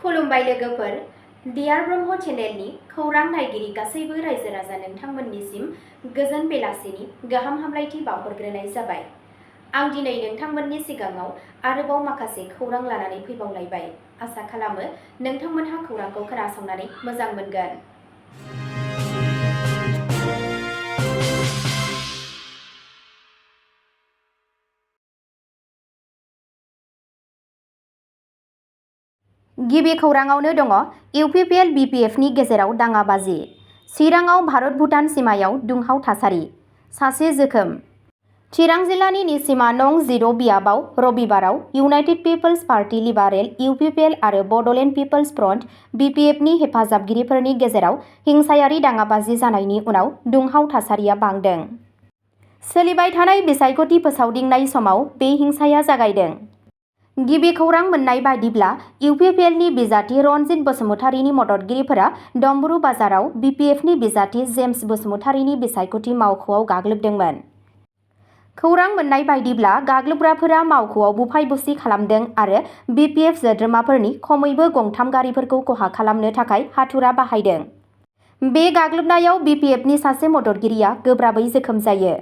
खुलुमबाय लोगोफोर, डियार ब्रह्म चेनेलनि खौरां नायगिरि गासैबो रायजो राजा नोंथांमोननिसिम गोजोन बेलासिनि गाहाम हामलायथि बावहरग्रोनाय जाबाय। आं दिनै नोंथांमोननि सिगाङाव आरोबाव माखासे खौरां लानानै फैबावलायबाय। आसा खालामो नोंथांमोनहा खौरांखौ खोनासंनानै मोजां मोनगोन। गिबि खौराङावनो दङ इउपिपिएल बिपिएफनि गेजेराव दाङाबाजि। चिराङाव भारत-भुटान सिमायाव दुंहाव थासारि। सासे जोखोम। चिरां जिल्लानि निसिमा नं 0 बियाबाव रबिबाराव United People's Party Liberal UPPL आरो बड'लेण्ड पिपल्स फ्रन्ट बिपिएफनि हेफाजाबगिरिफोरनि गेजेराव हिंसायारि दाङाबाजि जानायनि उनाव दुंहाव थासारिया बांदों। सोलिबाय थानाय बिसायख'थि फोसावदिंनाय समाव बे हिंसाया जागायदों। गिबि खौरां मोननाय बायदिब्ला इउपिपिएलनि बिजाथि रनजित बसुमतारीनि मददगिरिफोरा डम्बरू बाजाराव बिपिएफनि बिजाथि जेम्स बसुमतारीनि बिसायख'थि मावख'आव गाग्लोबदोंमोन। खौरां मोननाय बायदिब्ला गाग्लोबग्राफोरा मावख'आव बुफाय-बुसि खालामदों आरो बिपिएफ सोद्रोमाफोरनि खमैबो गंथाम गारिफोरखौ खहा खालामनो थाखाय हाथुरा बाहायदों। बे गाग्लोबनायाव बिपिएफनि सासे मददगिरिया गोब्राबै जोखोम जायो।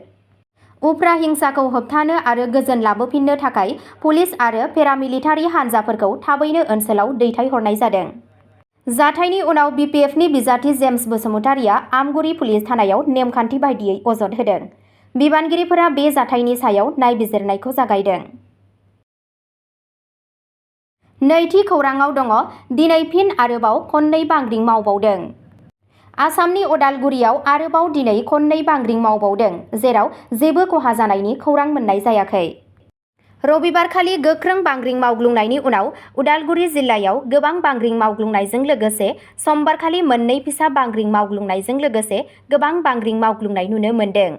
उफ्रा हिंसाखौ होबथानो आरो गोजोन लाबोफिननो थाखाय पुलिस आरो पेरामिलिटारि हान्जाफोरखौ थाबैनो ओनसोलाव दैथायहरनाय जादों। जाथायनि उनाव बिपिएफनि बिजाथि जेम्स बसुमतारीया आमगुरि पुलिस थानायाव नेमखान्थि बायदियै अजद होदों। बिबानगिरिफोरा बे जाथायनि सायाव नायबिजिरनायखौ जागायदों। नैथि खौराङाव दङ दिनै फिन आरोबाव खननै बांग्रिं मावबावदों। आसामनि अदालगुरियाव आरोबाव दिनै खननै बांग्रिं मावबावदों, जेराव जेबो खहा जानायनि खौरां मोननाय जायाखै। रबिबारखालि गोख्रों बांग्रिं मावग्लुंनायनि उनाव उदालगुरि जिल्लायाव गोबां बांग्रिं मावग्लुंनायजों लोगोसे समबारखालि मोननै फिसा बांग्रिं मावग्लुंनायजों लोगोसे गोबां बांग्रिं मावग्लुंनाय नुनो मोन्दों।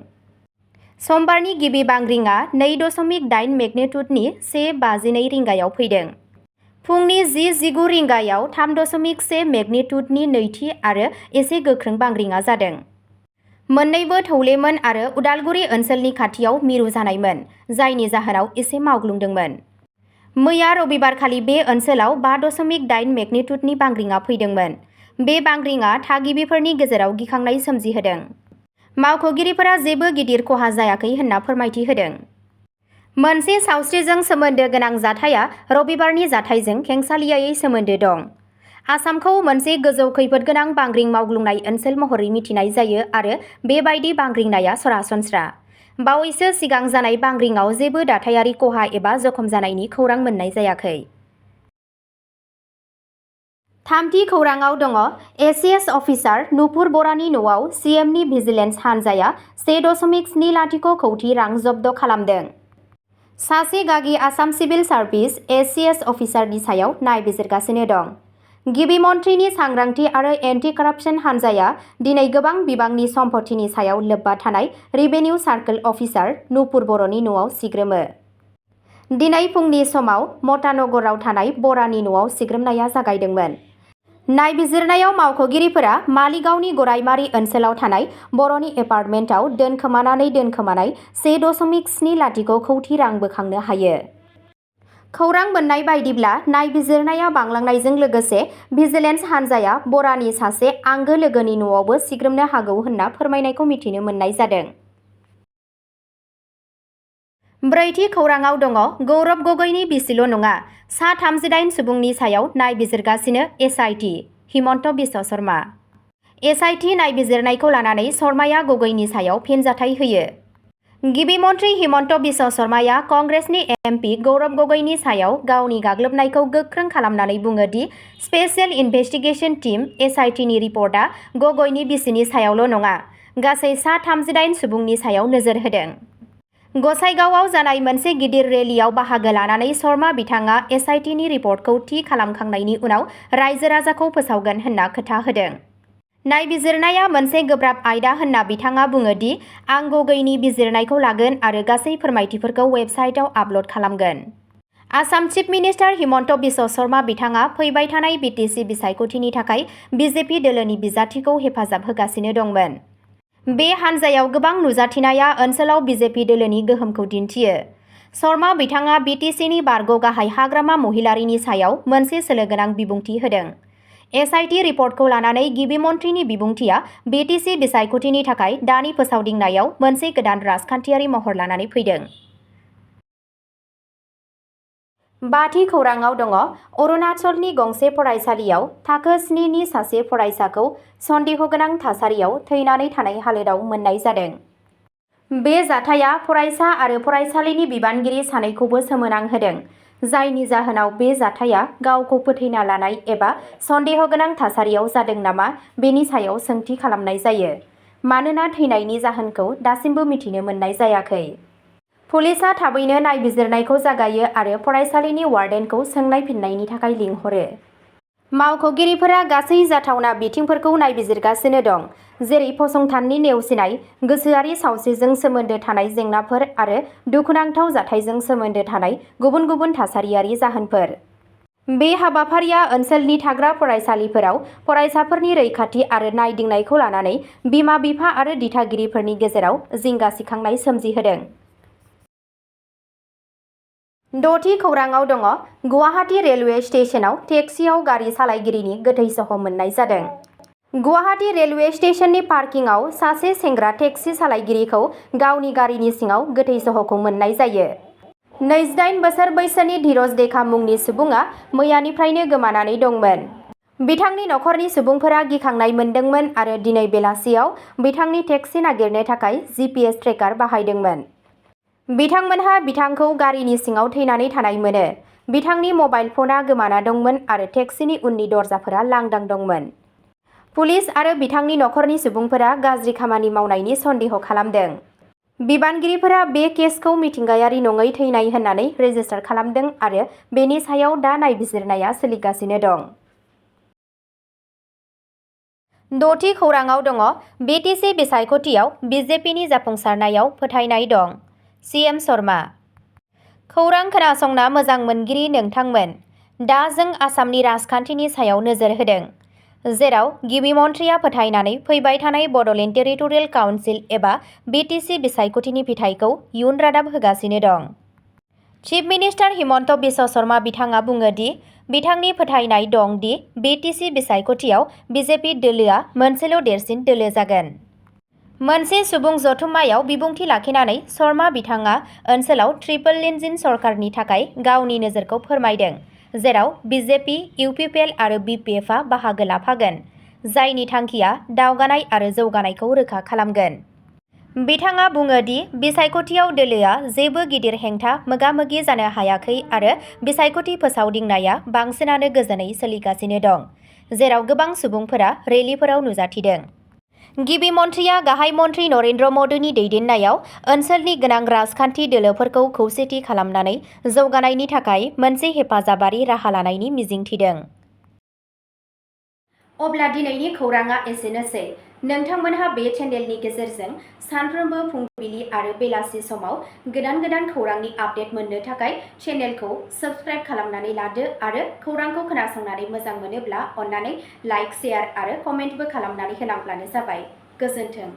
समबारनि गिबि बांग्रिंआ 2.8 मेगनिट्युडनि 1:52 रिंगायाव फैदों। फुंनि 10:19 रिंगायाव 3.1 मेगनिट्युडनि नैथि आरो एसे गोख्रों बांग्रिंआ जादों। मोन्नैबो थौलेमोन आरो उदालगुरि ओनसोलनि खाथियाव मिरु जानायमोन, जायनि जाहोनाव एसे मावग्लुंदोंमोन। मैया रबिबारखालि बे ओनसोलाव 5.8 मेगनिट्युडनि बांग्रिंआ फैदोंमोन। बे बांग्रिंआ थागिबिफोरनि गेजेराव गिखांनाय सोमजिहोदों। मावख'गिरिफोरा जेबो गिदिर खहा जायाखै होनना फोरमायथि होदों। मोनसे सावस्रिजों सोमोन्दो गोनां जाथाया रबिबारनि जाथायजों खेंसालियायै सोमोन्दो दं। आसामखौ मोनसे गोजौ खैफोदगोनां बांग्रिं मावग्लुंनाय ओनसोल महरै मिथिनाय जायो आरो बेबायदि बांग्रिंनाया सरासनस्रा। बावैसो सिगां जानाय बांग्रिंआव जेबो दाथायारि खहा एबा जखम जानायनि खौरां मोननाय जायाखै। थामथि खौराङाव दङ एसिएस अफिसार नुपुर बरानि न'आव सिएमनि भिजिलेन्स हानजाया 1.70 कौटि रां जब्द खालामदों। सासे गागि आसाम सिभिल सार्भिस एसिएस अफिसारनि सायाव नायबिजिरगासिनो दं। गिबि मन्थ्रिनि सांग्रांथि आरो एन्टि कारापसन हानजाया दिनै गोबां बिबांनि सम्पथिनि सायाव लोब्बा थानाय रेभिनिउ सार्कल अफिसार नुपुर बर'नि न'आव सिग्रोमो। दिनै फुंनि समाव मतानगराव थानाय बरानि न'आव सिग्रोमनाया जागायदोंमोन। नायबिजिरनायाव मावख'गिरिफोरा मालिगावनि गरायमारि ओनसोलाव थानाय बर'नि एपार्टमेन्टआव दोनखोमानाय 1.70 कौटि रां बोखांनो हायो। खौरां मोननाय बायदिब्ला नायबिजिरनाया बांलांनायजों लोगोसे भिजिलेन्स हानजाया बरानि सासे आंगो लोगोनि न'आवबो सिग्रोमनो हागौ होनना फोरमायनायखौ मिथिनो मोननाय जादों। ब्रैथि खौराङाव दङ गौरब गगैनि बिसिल' नङा, सा 38 सुबुंनि सायाव नायबिजिरगासिनो एसआइटि हिमन्त बिश्व शर्मा। एसआइटि नायबिजिरनायखौ लानानै शर्माया गगैनि सायाव फिनजाथाय होयो। गिबि मन्थ्रि हिमन्त बिश्व शर्माया कंग्रेसनि एमपि गौरब गगैनि सायाव गावनि गाग्लोबनायखौ गोख्रों खालामनानै बुङो दि स्पेशेल इनभेस्टिगेशन टीम एसआइटिनि रिपर्टआ गगैनि बिसिनि सायावल' नङा, गासै सा 38 सुबुंनि सायाव नोजोर होदों। गसाइगावआव जानाय मोनसे गिदिर रेलियाव बाहागो लानानै शर्मा बिथाङा एसआइटिनि रिपर्टखौ थि खालामखांनायनि उनाव रायजो राजाखौ फोसावगोन होनना खोथा होदों। नायबिजिरनाया मोनसे गोब्राब आयदा होनना बिथाङा बुङो दि आं गगैनि बिजिरनायखौ लागोन आरो गासै फोरमायथिफोरखौ वेबसाइटआव आपल'ड खालामगोन। आसाम चिफ मिनिस्टार हिमन्त बिश्व शर्मा बिथाङा फैबाय थानाय बिटिसि बिसायख'थिनि थाखाय बिजेपि दोलोनि बिजाथिखौ हेफाजाब होगासिनो दंमोन। बे हानजायाव गोबां नुजाथिनाया ओनसोलाव बिजेपि दोलोनि गोहोमखौ दिन्थियो। शर्मा बिथाङा BTCनि बारग' गाहाय हाग्रामा महिलारिनि सायाव मोनसे सोलोगोनां बिबुंथि होदों। SIT रिपर्टखौ लानानै गिबि मन्थ्रिनि बिबुंथिया BTC बिसायख'थिनि थाखाय दानि फोसावदिंनायाव मोनसे गोदान राजखान्थियारि महर लानानै फैदों। बाथि खौराङाव दङ अरुणाचलनि गंसे फरायसालियाव थाखो 7 नि सासे फरायसाखौ सन्देहगोनां थासारियाव थैनानै थानाय हालोदाव मोननाय जादों। बे जाथाया फरायसा आरो फरायसालिनि बिबानगिरि सानैखौबो सोमोनांहोदों, जायनि जाहोनाव बे जाथाया गावखौ फोथैना लानाय एबा सन्देहगोनां थासारियाव जादों नामा बेनि सायाव सोंथि खालामनाय जायो, मानोना थैनायनि जाहोनखौ दासिमबो मिथिनो मोननाय जायाखै। पुलिसआ थाबैनो नायबिजिरनायखौ जागायो आरो फरायसालिनि वार्डेनखौ सोंनाय फिननायनि थाखाय लिंहरो। मावख'गिरिफोरा गासै जाथावना बिथिंफोरखौ नायबिजिरगासिनो दं, जेरै फसंथाननि नेवसिनाय, गोसोआरि सावस्रिजों सोमोन्दो थानाय जेंनाफोर आरो दुखुनांथाव जाथायजों सोमोन्दो थानाय गुबुन गुबुन थासारियारि जाहोनफोर। बे हाबाफारिया ओनसोलनि थाग्रा फरायसालिफोराव फरायसाफोरनि रैखाथि आरो नायदिंनायखौ लानानै बिमा-बिफा आरो दिथागिरिफोरनि गेजेराव जिंगा सिखांनाय सोमजिहोदों। द'थि खौराङाव दङ गुवाहाटी रेलवे स्टेशनाव टेक्सिआव गारि सालायगिरिनि गोथै सह मोननाय जादों। गुवाहाटी रेलवे स्टेशननि पार्किंआव सासे सेंग्रा टेक्सि सालायगिरिखौ गावनि गारिनि सिङाव गोथै सहखौ मोननाय जायो। 28 बोसोर बैसोनि धीरज देखा मुंनि सुबुङा मैयानिफ्रायनो गोमानानै दंमोन। बिथांनि नखरनि सुबुंफोरा गिखांनाय मोन्दोंमोन आरो दिनै बेलासियाव बिथांनि टेक्सि नागिरनो थाखाय GPS ट्रेकार बाहायदोंमोन। बिथांमोनहा बिथांखौ गारिनि सिङाव थैनानै थानाय मोनो। बिथांनि मबाइल फनआ गोमाना दंमोन आरो टेक्सिनि उननि दरजाफोरा लांदां दंमोन। पुलिस आरो बिथांनि नखरनि सुबुंफोरा गाज्रि खामानि मावनायनि सन्देह खालामदों। बिबानगिरिफोरा बे केसखौ मिथिंगायारि नङै थैनाय होननानै रेजिस्टार खालामदों आरो बेनि सायाव दा नायबिजिरनाया सोलिगासिनो दं। द'थि खौराङाव दङ BTC बिसायख'थियाव BJPनि जाफुंसारनायाव फोथायनाय दं। CM शर्मा। खौरां खोनासंना मोजां मोनगिरि नोंथांमोन, दा जों आसामनि राजखान्थिनि सायाव नोजोर होदों, जेराव गिबि मन्थ्रिया फोथायनानै फैबाय थानाय बड'लेण्ड टेरिटरियेल काउन्सिल एबा BTC बिसायख'थिनि फिथायखौ इयुन रादाब होगासिनो दं। चिफ मिनिस्टार हिमन्त बिश्व शर्मा बिथाङा बुङो दि बिथांनि फोथायनाय दं दि BTC बिसायख'थियाव BJP दोलोआ मोनसेल' देरसिन दोलो जागोन। मोनसे सुबुं जथुम्मायाव बिबुंथि लाखिनानै शर्मा बिथाङा ओनसोलाव ट्रिपल इन्जिन सरकारनि थाखाय गावनि नोजोरखौ फोरमायदों, जेराव BJP, UPPL आरो BPFआ बाहागो लाफागोन, जायनि थांखिया दावगानाय आरो जौगानायखौ रोखा खालामगोन। बिथाङा बुङो दि बिसायख'थियाव दोलोआ जेबो गिदिर हेंथा मोगा-मोगि जानो हायाखै आरो बिसायख'थि फोसावदिंनाया बांसिनानो गोजोनै सोलिगासिनो दं, जेराव गोबां सुबुंफोरा रेलिफोराव नुजाथिदों। गिबि मन्थ्रिया गाहाय मन्थ्रि नरेन्द्र मदीनि दैदेननायाव ओनसोलनि गोनां राजखान्थि दोलोफोरखौ खौसेथि खालामनानै जौगानायनि थाखाय मोनसे हेफाजाबारि राहा लानायनि मिजिं थिदों। अब्ला दिनैनि खौराङा एसेनोसै। नोंथांमोनहा बे चेनेलनि गेजेरजों सानफ्रोमबो फुंबिलि आरो बेलासि समाव गोदान खौरांनि आपडेट मोननो थाखाय चेनेलखौ साबस्क्राइब खालामनानै लादो आरो खौरांखौ खोनासंनानै मोजां मोनोब्ला अन्नानै लाइक, शेयार आरो कमेन्टबो खालामनानै होलांब्लानो जाबाय। गोजोन्थों।